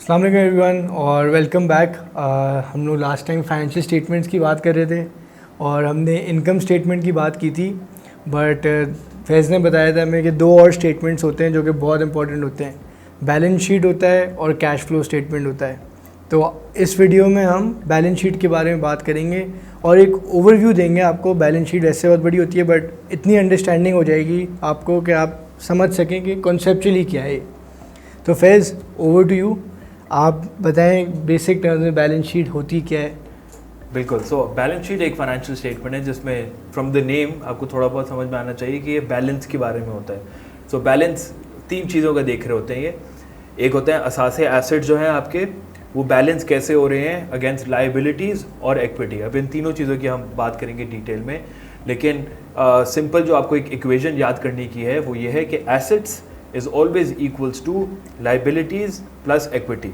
अस्सलाम वालेकुम एवरीवन और वेलकम बैक। हम लोग लास्ट टाइम फाइनेंशियल स्टेटमेंट्स की बात कर रहे थे और हमने इनकम स्टेटमेंट की बात की थी, बट फैज़ ने बताया था हमें कि दो और स्टेटमेंट्स होते हैं जो कि बहुत इंपॉर्टेंट होते हैं। बैलेंस शीट होता है और कैश फ्लो स्टेटमेंट होता है। तो इस वीडियो में हम बैलेंस शीट के बारे में बात करेंगे और एक ओवरव्यू देंगे आपको। बैलेंस शीट वैसे बहुत बड़ी होती है, बट इतनी अंडरस्टैंडिंग हो जाएगी आपको कि आप समझ सकें कि कॉन्सेप्चुअली क्या है। तो फैज़, ओवर टू यू। आप बताएं बेसिक टर्म्स में बैलेंस शीट होती क्या है। बिल्कुल। सो बैलेंस शीट एक फाइनेंशियल स्टेटमेंट है जिसमें फ्रॉम द नेम आपको थोड़ा बहुत समझ में आना चाहिए कि ये बैलेंस के बारे में होता है। सो बैलेंस तीन चीज़ों का देख रहे होते हैं। ये एक होता है असासे एसेट जो हैं आपके, वो बैलेंस कैसे हो रहे हैं अगेंस्ट लाइबिलिटीज़ और इक्विटी। अब इन तीनों चीज़ों की हम बात करेंगे डिटेल में, लेकिन सिंपल जो आपको एक इक्वेशन याद करने की है वो ये है कि assets is always equals to liabilities plus equity.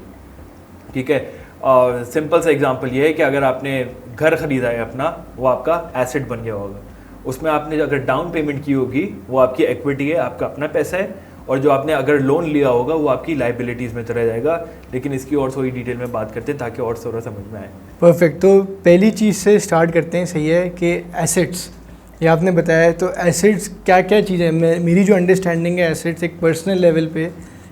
ठीक है। और सिंपल सा एग्जांपल ये है कि अगर आपने घर ख़रीदा है अपना, वो आपका एसेट बन गया होगा। उसमें आपने अगर डाउन पेमेंट की होगी वो आपकी इक्विटी है, आपका अपना पैसा है, और जो आपने अगर लोन लिया होगा वो आपकी लाइबिलिटीज़ में चला जाएगा। लेकिन इसकी और थोड़ी डिटेल में बात करते हैं ताकि और थोड़ा समझ में आए। परफेक्ट। तो पहली चीज़ से स्टार्ट करते हैं। सही है कि एसेट्स, ये आपने बताया, तो एसेट्स क्या क्या चीज़ें हैं। मेरी जो अंडरस्टैंडिंग है एसेट्स, एक पर्सनल लेवल पे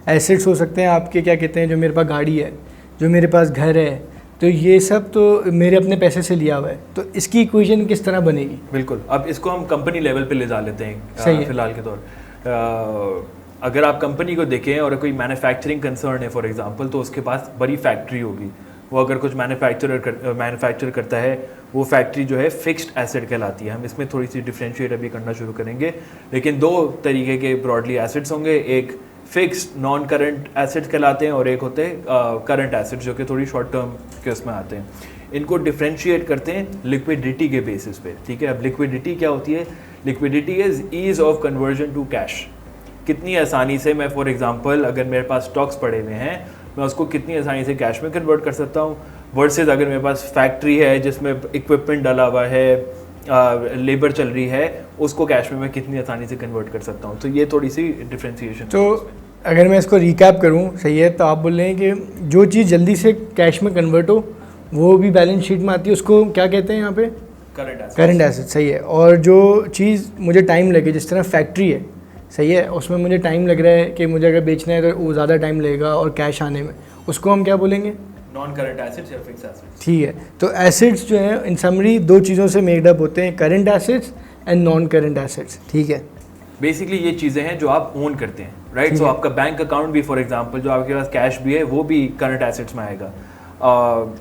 एसेट्स हो सकते हैं आपके, क्या कहते हैं, जो मेरे पास गाड़ी है, जो मेरे पास घर है, तो ये सब तो मेरे अपने पैसे से लिया हुआ है। तो इसकी इक्वेशन किस तरह बनेगी? बिल्कुल। अब इसको हम कंपनी लेवल पे ले जा लेते सही हैं फिलहाल के तौर। अगर आप कंपनी को देखें और कोई मैन्युफैक्चरिंग कंसर्न है फॉर एग्जांपल, तो उसके पास बड़ी फैक्ट्री होगी। वो अगर कुछ मैन्युफैक्चर करता है, वो फैक्ट्री जो है फिक्स्ड एसेट कहलाती है। हम इसमें थोड़ी सी डिफ्रेंशिएट अभी करना शुरू करेंगे, लेकिन दो तरीके के ब्रॉडली एसेट्स होंगे। एक फिक्स्ड नॉन करंट एसेट्स कहलाते हैं और एक होते हैं करंट एसेट्स जो कि थोड़ी शॉर्ट टर्म के उसमें आते हैं। इनको डिफ्रेंशिएट करते हैं लिक्विडिटी के बेसिस पे। ठीक है। अब लिक्विडिटी क्या होती है? Liquidity is ease of conversion to cash. कितनी आसानी से मैं फॉर एग्जांपल अगर मेरे पास स्टॉक्स पड़े हुए हैं, मैं उसको कितनी आसानी से कैश में कन्वर्ट कर सकता हूँ, वर्सेस अगर मेरे पास फैक्ट्री है जिसमें इक्विपमेंट डाला हुआ है, लेबर चल रही है, उसको कैश में मैं कितनी आसानी से कन्वर्ट कर सकता हूँ। तो ये थोड़ी सी डिफ्रेंशिएशन। तो अगर मैं इसको रिकैप करूँ, सही है, तो आप बोल रहे हैं कि जो चीज़ जल्दी से कैश में कन्वर्ट हो वो भी बैलेंस शीट में आती है। उसको क्या कहते हैं यहाँ पे? Current asset. सही है। और जो चीज़ मुझे टाइम लगे, जिस तरह फैक्ट्री है, सही है, उसमें मुझे टाइम लग रहा है कि मुझे अगर बेचना है तो वो ज़्यादा टाइम लगेगा और कैश आने में, उसको हम क्या बोलेंगे? नॉन करंट एसेट्स या फिक्स एसेट्स। ठीक है। तो एसेट्स जो है इन समरी दो चीज़ों से मेकअप होते हैं, current assets and non current assets. ठीक है। बेसिकली ये चीज़ें हैं जो आप ओन करते हैं, राइट। सो आपका बैंक अकाउंट भी फॉर एग्जांपल, जो आपके पास कैश भी है, वो भी करंट एसेट्स में आएगा।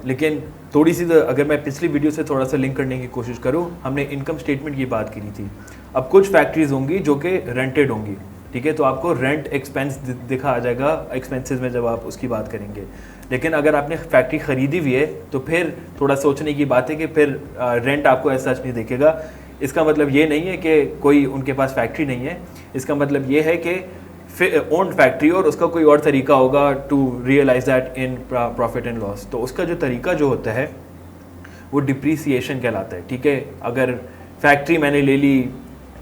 लेकिन थोड़ी सी अगर मैं पिछली वीडियो से थोड़ा सा लिंक करने की कोशिश करूँ, हमने इनकम स्टेटमेंट की बात की थी। अब कुछ फैक्ट्रीज होंगी जो कि रेंटेड होंगी, ठीक है, तो आपको रेंट एक्सपेंस दिखा आ जाएगा एक्सपेंसेस में जब आप उसकी बात करेंगे। लेकिन अगर आपने फैक्ट्री ख़रीदी हुई है तो फिर थोड़ा सोचने की बात है कि फिर रेंट आपको ऐसा नहीं दिखेगा। इसका मतलब ये नहीं है कि कोई उनके पास फैक्ट्री नहीं है, इसका मतलब ये है कि ओन्ड फैक्ट्री और उसका कोई और तरीका होगा to realize that in profit and loss. तो उसका जो तरीका जो होता है वो डिप्रीसिएशन कहलाता है। ठीक है। अगर फैक्ट्री मैंने ले ली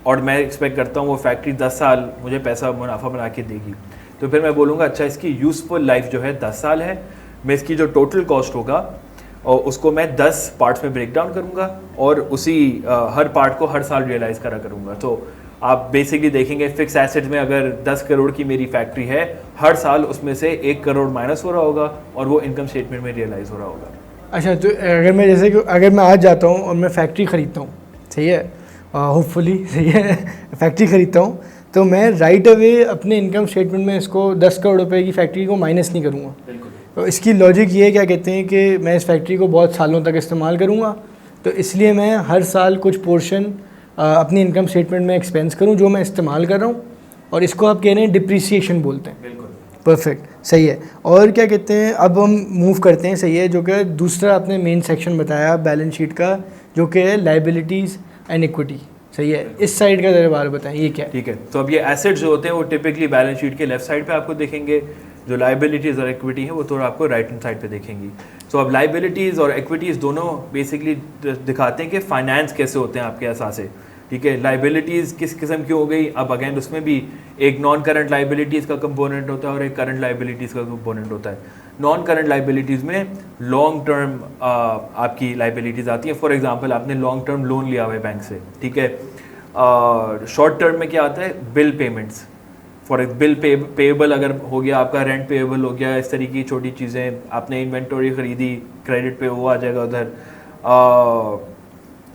और मैं एक्सपेक्ट करता हूँ वो फैक्ट्री 10 साल मुझे पैसा मुनाफा बना के देगी, तो फिर मैं बोलूँगा अच्छा इसकी यूज़फुल लाइफ जो है 10 साल है। मैं इसकी जो टोटल कॉस्ट होगा और उसको मैं 10 पार्ट्स में ब्रेक डाउन करूँगा और उसी हर पार्ट को हर साल रियलाइज़ करा करूँगा। तो आप बेसिकली देखेंगे फिक्स एसेट में अगर 10 करोड़ की मेरी फैक्ट्री है, हर साल उसमें से 1 करोड़ माइनस हो रहा होगा और वो इनकम स्टेटमेंट में रियलाइज़ हो रहा होगा। अच्छा, तो अगर मैं जैसे कि अगर मैं आज जाता हूँ और मैं फैक्ट्री ख़रीदता हूँ, सही है, होपफुली सही है, फैक्ट्री ख़रीदता हूँ, तो मैं राइट अवे अपने इनकम स्टेटमेंट में इसको 10 करोड़ रुपए की फैक्ट्री को माइनस नहीं करूँगा। तो इसकी लॉजिक ये है, क्या कहते हैं, कि मैं इस फैक्ट्री को बहुत सालों तक इस्तेमाल करूँगा, तो इसलिए मैं हर साल कुछ पोर्शन अपनी इनकम स्टेटमेंट में एक्सपेंस करूँ जो मैं इस्तेमाल कर रहा हूँ, और इसको आप कह रहे हैं डिप्रीसिएशन बोलते हैं। बिल्कुल परफेक्ट। सही है। और क्या कहते हैं, अब हम मूव करते हैं, सही है, जो कि दूसरा आपने मेन सेक्शन बताया बैलेंस शीट का, जो कि है लाइबिलिटीज़ एंड इक्विटी। सही है। इस साइड का ज़रा बारे बताएं, ये क्या है? ठीक है। तो अब ये एसेट्स जो होते हैं वो टिपिकली बैलेंस शीट के लेफ्ट साइड पे आपको देखेंगे, जो लाइबिलिटीज़ और इक्विटी है वो थोड़ा आपको राइट हैंड साइड पे देखेंगी। तो अब लाइबिलिटीज़ और इक्विटीज़ दोनों बेसिकली दिखाते हैं कि फाइनेंस कैसे होते हैं आपके असासे। ठीक है। लाइबिलिटीज़ किस किस्म की हो गई, अब अगेन उसमें भी एक नॉन करंट लाइबिलिटीज़ का कंपोनेंट होता है और एक करंट लाइबिलिटीज़ का कंपोनेंट होता है। नॉन करंट लाइबिलिटीज़ में लॉन्ग टर्म आपकी लाइबिलिटीज़ आती हैं। फॉर एग्जांपल आपने लॉन्ग टर्म लोन लिया हुआ है बैंक से, ठीक है। शॉर्ट टर्म में क्या आता है, bill payments, for bill payable अगर हो गया आपका, रेंट पेएबल हो गया, इस तरीके की छोटी चीज़ें, आपने इन्वेंटरी ख़रीदी क्रेडिट पे, वो आ जाएगा उधर।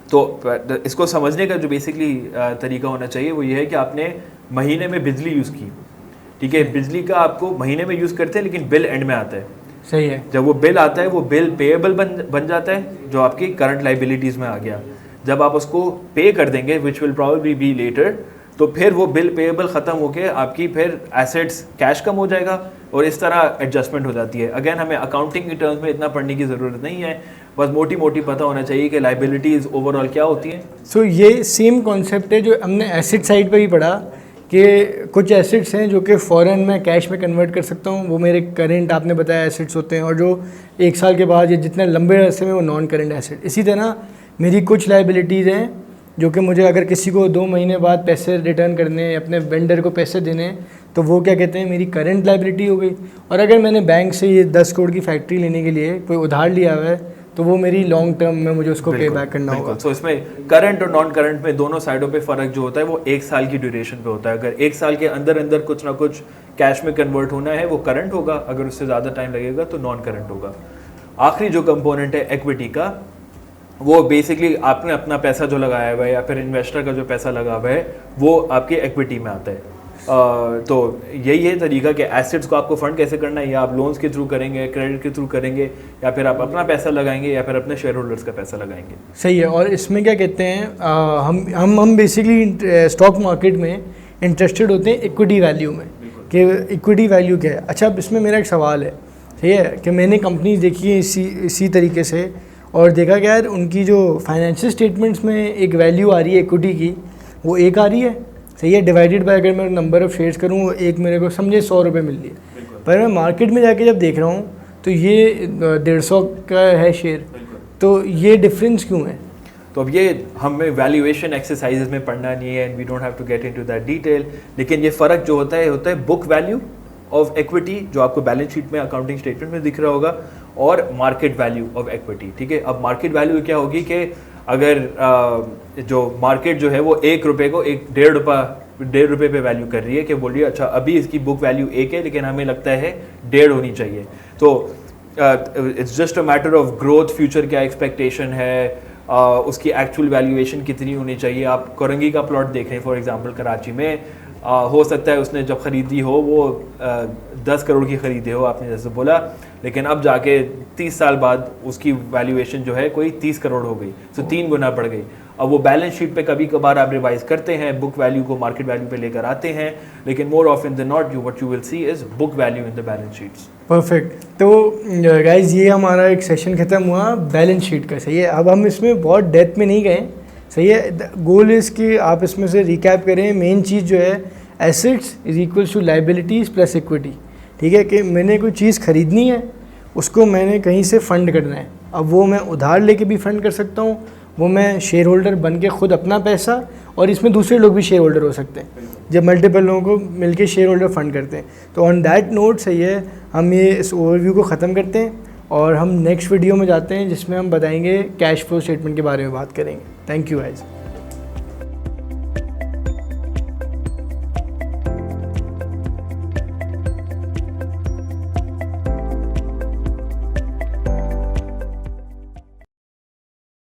तो इसको समझने का जो बेसिकली तरीका होना चाहिए वो ये है कि आपने महीने में बिजली यूज़ की, ठीक है, बिजली का आपको महीने में यूज़ करते हैं लेकिन बिल एंड में आता है, सही है। जब वो बिल आता है वो बिल पेएबल बन जाता है जो आपकी करंट लाइबिलिटीज़ में आ गया। जब आप उसको पे कर देंगे which will probably be later, तो फिर वो बिल पेएबल ख़त्म होके आपकी फिर एसेट्स कैश कम हो जाएगा और इस तरह एडजस्टमेंट हो जाती है। अगेन हमें अकाउंटिंग की टर्म्स में इतना पढ़ने की ज़रूरत नहीं है, बस मोटी मोटी पता होना चाहिए कि लाइबिलिटीज़ ओवरऑल क्या होती हैं। सो ये सेम कॉन्सेप्ट है जो हमने एसेट साइड पे ही पढ़ा कि कुछ एसेट्स हैं जो कि फ़ौरन मैं कैश में कन्वर्ट कर सकता हूँ, वो मेरे करंट आपने बताया एसेट्स होते हैं, और जो 1 साल के बाद या जितने लंबे अरसे में वो नॉन करंट एसेट। इसी तरह मेरी कुछ लाइबिलिटीज़ हैं जो कि मुझे अगर किसी को 2 महीने बाद पैसे रिटर्न करने हैं, अपने वेंडर को पैसे देने हैं, तो वो क्या कहते हैं, मेरी करंट लाइबिलिटी हो गई। और अगर मैंने बैंक से ये 10 करोड़ की फैक्ट्री लेने के लिए कोई उधार लिया हुआ है तो वो मेरी लॉन्ग टर्म में मुझे उसको पे बैक करना होगा। तो इसमें करंट और नॉन करंट में दोनों साइडों पे फ़र्क जो होता है वो 1 साल की ड्यूरेशन पे होता है। अगर 1 साल के अंदर अंदर कुछ ना कुछ कैश में कन्वर्ट होना है वो करंट होगा, अगर उससे ज़्यादा टाइम लगेगा तो नॉन करंट होगा। आखिरी जो कंपोनेंट है इक्विटी का, वो बेसिकली आपने अपना पैसा जो लगाया हुआ है या फिर इन्वेस्टर का जो पैसा लगा हुआ है वो आपके इक्विटी में आता है। तो यही है तरीका कि एसेट्स को आपको फंड कैसे करना है, या आप लोन्स के थ्रू करेंगे, क्रेडिट के थ्रू करेंगे, या फिर आप अपना पैसा लगाएंगे या फिर अपने शेयर होल्डर्स का पैसा लगाएंगे। सही है। और इसमें क्या कहते हैं, हम बेसिकली स्टॉक मार्केट में इंटरेस्टेड होते हैं इक्विटी वैल्यू में, कि इक्विटी वैल्यू क्या है। अच्छा, अब इसमें मेरा एक सवाल है, सही है, कि मैंने कंपनीज देखी है इसी तरीके से, और देखा क्या है उनकी जो फाइनेंशियल स्टेटमेंट्स में एक वैल्यू आ रही है इक्विटी की, वो 1 आ रही है, सही है, डिवाइडेड बाय अगर मैं नंबर ऑफ़ शेयर्स करूँ वो एक मेरे को समझे 100 रुपये मिल रही है। पर मैं मार्केट में जाके जब देख रहा हूँ तो ये 150 का है शेयर, तो ये डिफरेंस क्यों है? तो अब ये हमें वैल्यूएशन एक्सरसाइजेज में पढ़ना नहीं है, and we don't have to get into that detail, लेकिन ये फ़र्क जो होता है बुक वैल्यू ऑफ इक्विटी जो आपको बैलेंस शीट में, अकाउंटिंग स्टेटमेंट में दिख रहा होगा, और मार्केट वैल्यू ऑफ इक्विटी, ठीक है। अब मार्केट वैल्यू क्या होगी कि अगर जो मार्केट जो है वो 1 रुपये को 1.5 रुपये पे वैल्यू कर रही है, कि बोल रही है अच्छा अभी इसकी बुक वैल्यू 1 है लेकिन हमें लगता है 1.5 होनी चाहिए, तो it's just a matter of growth, future क्या एक्सपेक्टेशन है, उसकी एक्चुअल वैल्यूएशन कितनी होनी चाहिए। आप कोरंगी का प्लॉट देख रहे हैं फॉर एग्जांपल कराची में, हो सकता है उसने जब ख़रीदी हो वो 10 करोड़ की ख़रीदी हो, आपने जैसे बोला, लेकिन अब जाके 30 साल बाद उसकी वैल्यूएशन जो है कोई 30 करोड़ हो गई, तो 3 गुना बढ़ गई। अब वो बैलेंस शीट पे कभी कभार आप रिवाइज करते हैं, बुक वैल्यू को मार्केट वैल्यू पे लेकर आते हैं, लेकिन more often than not what you will see is book value in the balance sheets. Perfect. तो गाइज ये हमारा एक सेशन ख़त्म हुआ बैलेंस शीट का, सही है। अब हम इसमें बहुत डेप्थ में नहीं गए, सही है। गोल इज़ कि आप इसमें से रिकैप करें। मेन चीज़ जो है assets is equals to liabilities plus equity, ठीक है, कि मैंने कोई चीज़ ख़रीदनी है, उसको मैंने कहीं से फ़ंड करना है। अब वो मैं उधार लेके भी फ़ंड कर सकता हूँ, वो मैं शेयर होल्डर बन के खुद अपना पैसा, और इसमें दूसरे लोग भी शेयर होल्डर हो सकते हैं जब मल्टीपल लोगों को मिलके शेयर होल्डर फंड करते हैं। तो ऑन दैट नोट सही है, हम ये इस ओवरव्यू को ख़त्म करते हैं और हम नेक्स्ट वीडियो में जाते हैं जिसमें हम बताएंगे कैश फ्लो स्टेटमेंट के बारे में बात करेंगे। Thank you guys.